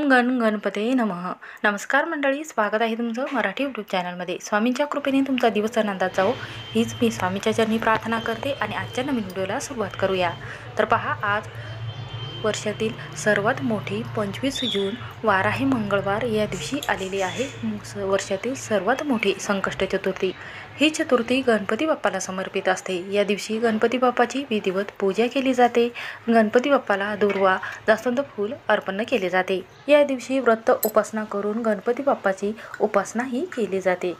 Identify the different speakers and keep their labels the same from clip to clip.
Speaker 1: गण गणपते नमः. नमस्कार मंडळी, स्वागत आहे तुमचं मराठी यूट्यूब चॅनलमध्ये. स्वामींच्या कृपेने तुमचा दिवस आनंदात जाओ हीच मी स्वामीच्या चरणी प्रार्थना करते आणि आजच्या नवीन व्हिडिओला सुरुवात करूया. तर पहा, आज वर्षातील सर्वात मोठी 25 जून वार आहे, मंगळवार या दिवशी आलेली आहे वर्षातील सर्वात मोठी संकष्ट चतुर्थी. ही चतुर्थी गणपती बाप्पाला समर्पित असते. या दिवशी गणपती बाप्पाची विधिवत पूजा केली जाते. गणपती बाप्पाला दुर्वा, जास्वंद फूल अर्पण केले जाते. या दिवशी व्रत उपासना करून गणपती बाप्पाची उपासनाही केली जाते.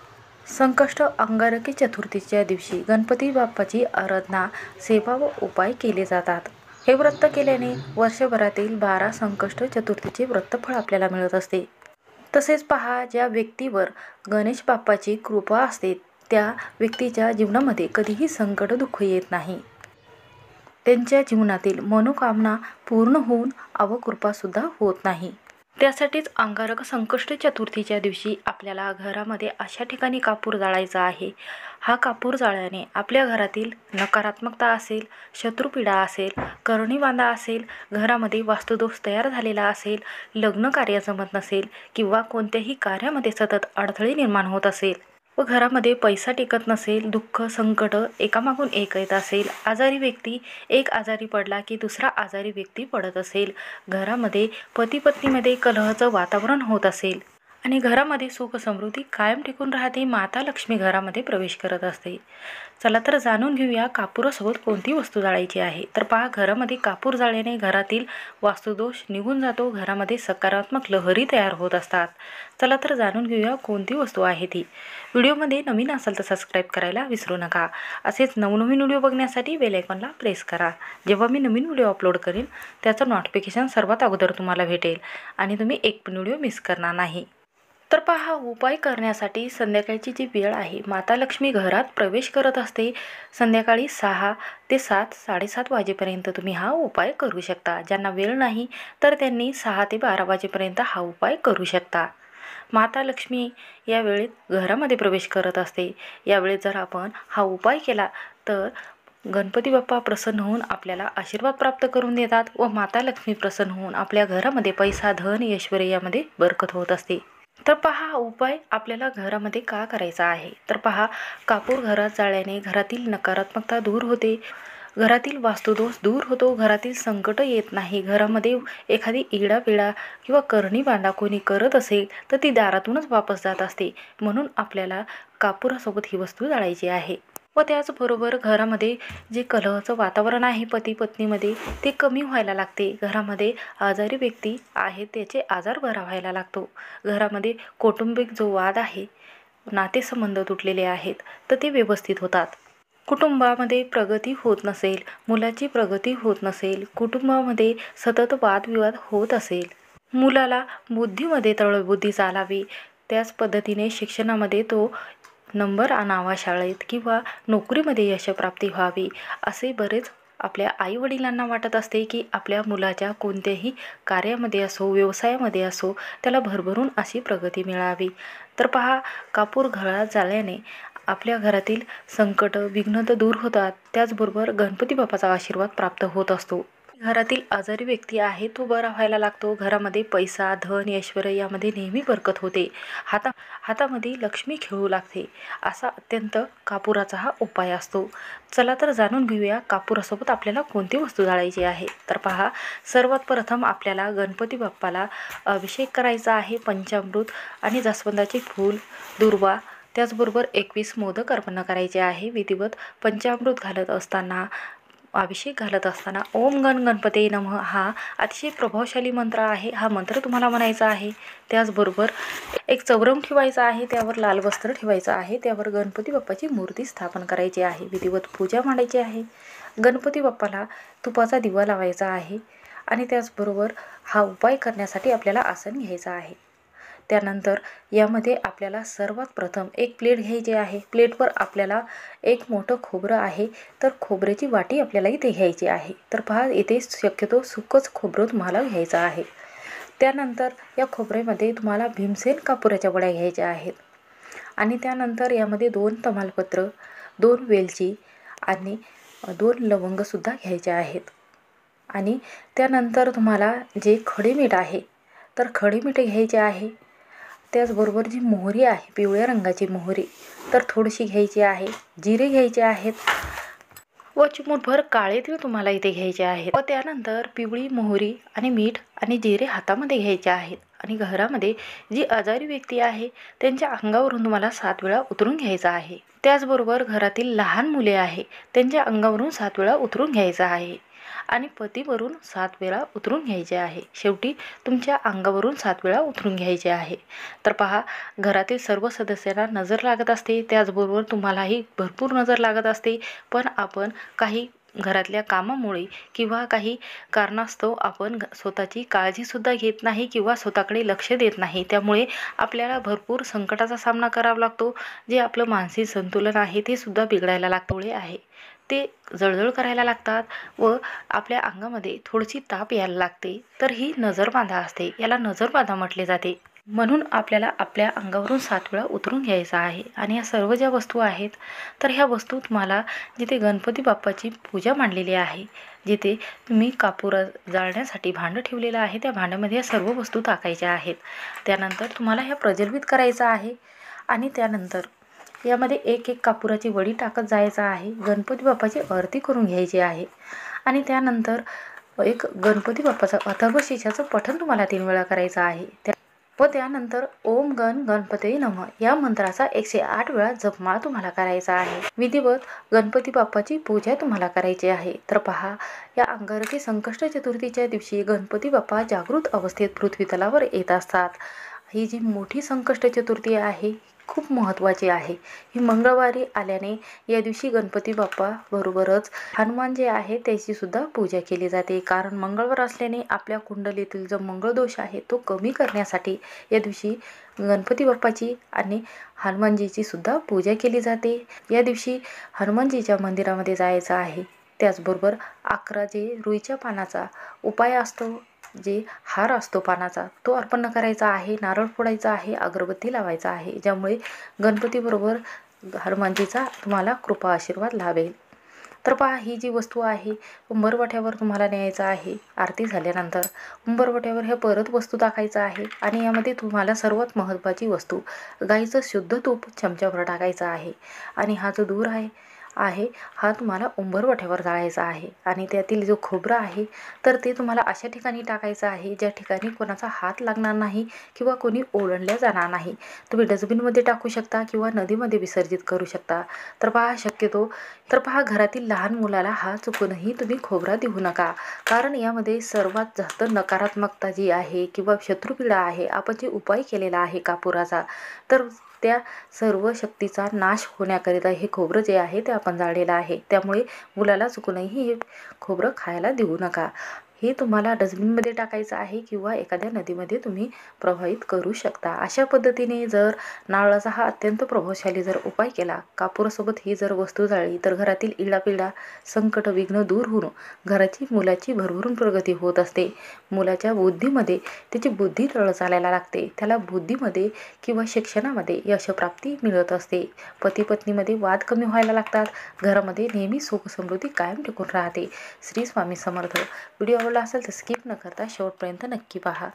Speaker 1: संकष्ट अंगारकी चतुर्थीच्या दिवशी गणपती बाप्पाची आराधना, सेवा व उपाय केले जातात. हे व्रत केल्याने वर्षभरातील 12 संकष्ट चतुर्थीचे व्रतफळ आपल्याला मिळत असते. तसेच पहा, ज्या व्यक्तीवर गणेश बाप्पाची कृपा असते त्या व्यक्तीच्या जीवनामध्ये कधीही संकट, दुःख येत नाही. त्यांच्या जीवनातील मनोकामना पूर्ण होऊन अवकृपासुद्धा होत नाही. त्यासाठीच अंगारक संकष्ट चतुर्थीच्या दिवशी आपल्याला घरामध्ये अशा ठिकाणी कापूर जाळायचा आहे. हा कापूर जाळल्याने आपल्या घरातील नकारात्मकता असेल, शत्रुपीडा असेल, करणीबाधा असेल, घरामध्ये वास्तुदोष तयार झालेला असेल, लग्न कार्य जमत नसेल किंवा कोणत्याही कार्यामध्ये सतत अडथळे निर्माण होत असेल व घरामध्ये पैसा टिकत नसेल, दुःख, संकट एकामागून एक येत असेल, आजारी व्यक्ती एक आजारी पडला की दुसरा आजारी व्यक्ती पडत असेल, घरामध्ये पती पत्नीमध्ये कलहाचं वातावरण होत असेल आणि घरामध्ये सुख समृद्धी कायम टिकून राहते, माता लक्ष्मी घरामध्ये प्रवेश करत असते. चला तर जाणून घेऊया कापुरासोबत कोणती वस्तू जाळायची आहे. तर पहा, घरामध्ये कापूर जाळल्याने घरातील वास्तुदोष निघून जातो, घरामध्ये सकारात्मक लहरी तयार होत असतात. चला तर जाणून घेऊया कोणती वस्तू आहे ती. व्हिडिओमध्ये नवीन असाल तर सबस्क्राईब करायला विसरू नका. असेच नवनवीन व्हिडिओ बघण्यासाठी बेल आयकॉनला प्रेस करा. जेव्हा मी नवीन व्हिडिओ अपलोड करेन त्याचं नोटिफिकेशन सर्वात अगोदर तुम्हाला भेटेल आणि तुम्ही एक पण व्हिडिओ मिस करणार नाही. तर पहा, उपाय करण्यासाठी संध्याकाळची जी वेळ आहे, माता लक्ष्मी घरात प्रवेश करत असते. संध्याकाळी 6 ते 7, 7:30 वाजेपर्यंत तुम्ही हा उपाय करू शकता. ज्यांना वेळ नाही तर त्यांनी 6 ते 12 वाजेपर्यंत हा उपाय करू शकता. माता लक्ष्मी या वेळेत घरामध्ये प्रवेश करत असते. यावेळेत जर आपण हा उपाय केला तर गणपती बाप्पा प्रसन्न होऊन आपल्याला आशीर्वाद प्राप्त करून देतात व माता लक्ष्मी प्रसन्न होऊन आपल्या घरामध्ये पैसा, धन, ऐश्वर्य यामध्ये बरकत होत असते. तर पहा, उपाय आपल्याला घरामध्ये का करायचा आहे. तर पहा, कापूर घरात जाळल्याने घरातील नकारात्मकता दूर होते, घरातील वास्तुदोष दूर होतो, घरातील संकट येत नाही, घरामध्ये एखादी इडापिडा किंवा करणीबाधा कोणी करत असेल तर ती दारातूनच वापस जात असते. म्हणून आपल्याला कापुरासोबत ही वस्तू जाळायची आहे. व त्याचबरोबर घरामध्ये जे कलहाचं वातावरण आहे पती पत्नीमध्ये ते कमी व्हायला लागते. घरामध्ये आजारी व्यक्ती आहेत त्याचे आजार बरा व्हायला लागतो. घरामध्ये कौटुंबिक जो वाद आहे, नातेसंबंध तुटलेले आहेत तर ते व्यवस्थित होतात. कुटुंबामध्ये प्रगती होत नसेल, मुलाची प्रगती होत नसेल, कुटुंबामध्ये सतत वादविवाद होत असेल, मुलाला बुद्धीमध्ये तळबुद्धी चालावी, त्याच पद्धतीने शिक्षणामध्ये तो नंबर आणावा शाळेत किंवा नोकरीमध्ये यशप्राप्ती व्हावी, असे बरेच आपल्या आईवडिलांना वाटत असते की आपल्या मुलाच्या कोणत्याही कार्यामध्ये असो, व्यवसायामध्ये असो, त्याला भरभरून अशी प्रगती मिळावी. तर पहा, कापूर घरात जाळल्याने आपल्या घरातील संकट, विघ्न तर दूर होतात, त्याचबरोबर गणपती बाप्पाचा आशीर्वाद प्राप्त होत असतो. घरातील आजारी व्यक्ती आहे तो बरा व्हायला लागतो. घरामध्ये पैसा, धन, ऐश्वर्य यामध्ये नेहमी बरकत होते. हातामध्ये लक्ष्मी खेळू लागते. असा अत्यंत कापुराचा हा उपाय असतो. चला तर जाणून घेऊया कापुरासोबत आपल्याला कोणती वस्तू जाळायची आहे. तर पहा, सर्वात प्रथम आपल्याला गणपती बाप्पाला अभिषेक करायचा आहे. पंचामृत आणि जास्वंदाचे फूल, दुर्वा, त्याचबरोबर 21 मोदक अर्पण करायचे आहे. विधिवत पंचामृत घालत असताना, अभिषेक घालत असताना ओम गण गणपते नमः हा अतिशय प्रभावशाली मंत्र आहे. हा मंत्र तुम्हाला म्हणायचा आहे. त्याचबरोबर एक चौरंग ठेवायचा आहे, त्यावर लाल वस्त्र ठेवायचं आहे, त्यावर गणपती बाप्पाची मूर्ती स्थापन करायची आहे. विधिवत पूजा मांडायची आहे. गणपती बाप्पाला तुपाचा दिवा लावायचा आहे आणि त्याचबरोबर हा उपाय करण्यासाठी आपल्याला आसन घ्यायचं आहे. त्यानंतर यामध्ये आपल्याला सर्वात प्रथम एक प्लेट घ्यायची आहे. प्लेटवर आपल्याला एक मोठं खोबरं आहे, तर खोबऱ्याची वाटी आपल्याला इथे घ्यायची आहे. तर पहा, इथे शक्यतो सुकंच खोबरं तुम्हाला घ्यायचं आहे. त्यानंतर या खोबऱ्यामध्ये तुम्हाला भीमसेन कापुराच्या वड्या घ्यायच्या आहेत आणि त्यानंतर यामध्ये 2 तमालपत्र, 2 वेलची आणि 2 लवंगसुद्धा घ्यायचे आहेत. आणि त्यानंतर तुम्हाला जे खडे मीठ आहे तर खडी मीठ घ्यायचे आहे. त्याचबरोबर जी मोहरी आहे, पिवळ्या रंगाची मोहरी, तर थोडीशी घ्यायची आहे. जिरे घ्यायचे आहेत व चिमूटभर काळे तीळ तुम्हाला इथे घ्यायचे आहेत. व त्यानंतर पिवळी मोहरी आणि मीठ आणि जिरे हातामध्ये घ्यायचे आहेत. आणि घरामध्ये जी आजारी व्यक्ती आहे त्यांच्या अंगावरून तुम्हाला 7 वेळा उतरून घ्यायचा आहे. त्याचबरोबर घरातील लहान मुले आहे त्यांच्या अंगावरून 7 वेळा उतरून घ्यायचा आहे. आणि पतीवरून 7 वेळा उतरून घ्यायचे आहे. शेवटी तुमच्या अंगावरून 7 वेळा उतरून घ्यायचे आहे. तर पहा, घरातील सर्व सदस्यांना नजर लागत असते, त्याचबरोबर तुम्हालाही भरपूर नजर लागत असते. पण आपण काही घरातल्या कामामुळे किंवा काही कारणास्तव आपण स्वतःची काळजीसुद्धा घेत नाही किंवा स्वतःकडे लक्ष देत नाही. त्यामुळे आपल्याला भरपूर संकटाचा सामना करावा लागतो. जे आपलं मानसिक संतुलन आहे ते सुद्धा बिघडायला लागतोळे आहे. ते जळजळ करायला लागतात व आपल्या अंगामध्ये थोडीशी ताप यायला लागते. तर ही नजरबाधा असते, याला नजरबाधा म्हटले जाते. म्हणून आपल्याला आपल्या अंगावरून 7 वेळा उतरून घ्यायचा आहे. आणि या सर्व ज्या वस्तू आहेत, तर ह्या वस्तू तुम्हाला जिथे गणपती बाप्पाची पूजा मांडलेली आहे, जिथे तुम्ही कापूर जाळण्यासाठी भांडं ठेवलेलं आहे, त्या भांड्यामध्ये या सर्व वस्तू टाकायच्या आहेत. त्यानंतर तुम्हाला ह्या प्रज्वलित करायचं आहे. आणि त्यानंतर यामध्ये एक कापुराची वडी टाकत जायचा आहे. गणपती बाप्पाची आरती करून घ्यायची आहे. आणि त्यानंतर एक गणपती बाप्पाचं अथर्वशीर्षाचं पठण तुम्हाला 3 वेळा करायचं आहे. व त्यानंतर ओम गण गणपती नमः या मंत्राचा 108 वेळा जपमाळ तुम्हाला करायचा आहे. विधिवत गणपती बाप्पाची पूजा तुम्हाला करायची आहे. तर पहा, या अंगारकी संकष्ट चतुर्थीच्या दिवशी गणपती बाप्पा जागृत अवस्थेत पृथ्वी तलावर येत असतात. ही जी मोठी संकष्ट चतुर्थी आहे खूप महत्त्वाची आहे. ही मंगळवारी आल्याने या दिवशी गणपती बाप्पा बरोबरच हनुमान जे आहे त्याची सुद्धा पूजा केली जाते. कारण मंगळवार असल्याने आपल्या कुंडलीतील जो मंगळदोष आहे तो कमी करण्यासाठी या दिवशी गणपती बाप्पाची आणि हनुमानजीची सुद्धा पूजा केली जाते. या दिवशी हनुमानजीच्या मंदिरामध्ये जायचं आहे. त्याचबरोबर 11 जे रुईच्या पानाचा उपाय असतो, जे हार असतो पानाचा, तो अर्पण करायचा आहे. नारळ फोडायचा आहे, अगरबत्ती लावायचा आहे, ज्यामुळे गणपतीबरोबर हनुमानजीचा तुम्हाला कृपा आशीर्वाद लाभेल. तर पहा, ही जी वस्तू आहे उंबरवट्यावर तुम्हाला न्यायचं आहे. आरती झाल्यानंतर उंबरवट्यावर हे परत वस्तू टाकायचं आहे. आणि यामध्ये तुम्हाला सर्वात महत्त्वाची वस्तू गाईचं शुद्ध तूप चमच्याभर टाकायचं आहे. आणि हा जो दूर आहे हा तुम्हाला उंबरवट्यावर जाळायचा आहे. आणि त्यातील जो खोबरं आहे तर ते तुम्हाला अशा ठिकाणी टाकायचं आहे ज्या ठिकाणी कोणाचा हात लागणार नाही किंवा कोणी ओढणल्या जाणार नाही. तुम्ही डस्टबिनमध्ये टाकू शकता किंवा नदीमध्ये विसर्जित करू शकता. तर पहा, घरातील लहान मुलाला हा चुकूनही तुम्ही खोबरा देऊ नका. कारण यामध्ये सर्वात जास्त नकारात्मकता जी आहे किंवा शत्रुपीडा आहे, आपण जे उपाय केलेला आहे कापुराचा, तर त्या सर्व शक्तीचा नाश होण्याकरिता हे खोबरं जे आहे ते आपण जाळलेलं आहे. त्यामुळे मुलाला चुकूनही हे खोबरं खायला देऊ नका. हे तुम्हाला डस्टबिनमध्ये टाकायचं आहे किंवा एखाद्या नदीमध्ये तुम्ही प्रवाहित करू शकता. अशा पद्धतीने जर नारळाचा हा अत्यंत प्रभावशाली जर उपाय केला, कापुरासोबत ही जर वस्तू जाळली, तर घरातील इडापिडा संकट विघ्न दूर होऊन घराची मुलाची भरभरून प्रगती होत असते. मुलाच्या बुद्धीमध्ये त्याची बुद्धी तळ चालायला लागते. त्याला बुद्धीमध्ये किंवा शिक्षणामध्ये यशप्राप्ती मिळत असते. पती पत्नीमध्ये वाद कमी व्हायला लागतात. घरामध्ये नेहमी सुख समृद्धी कायम टिकून राहते. श्री स्वामी समर्थ. व्हिडिओ आवडला असेल तर स्किप न करता शेवटपर्यंत नक्की पहा.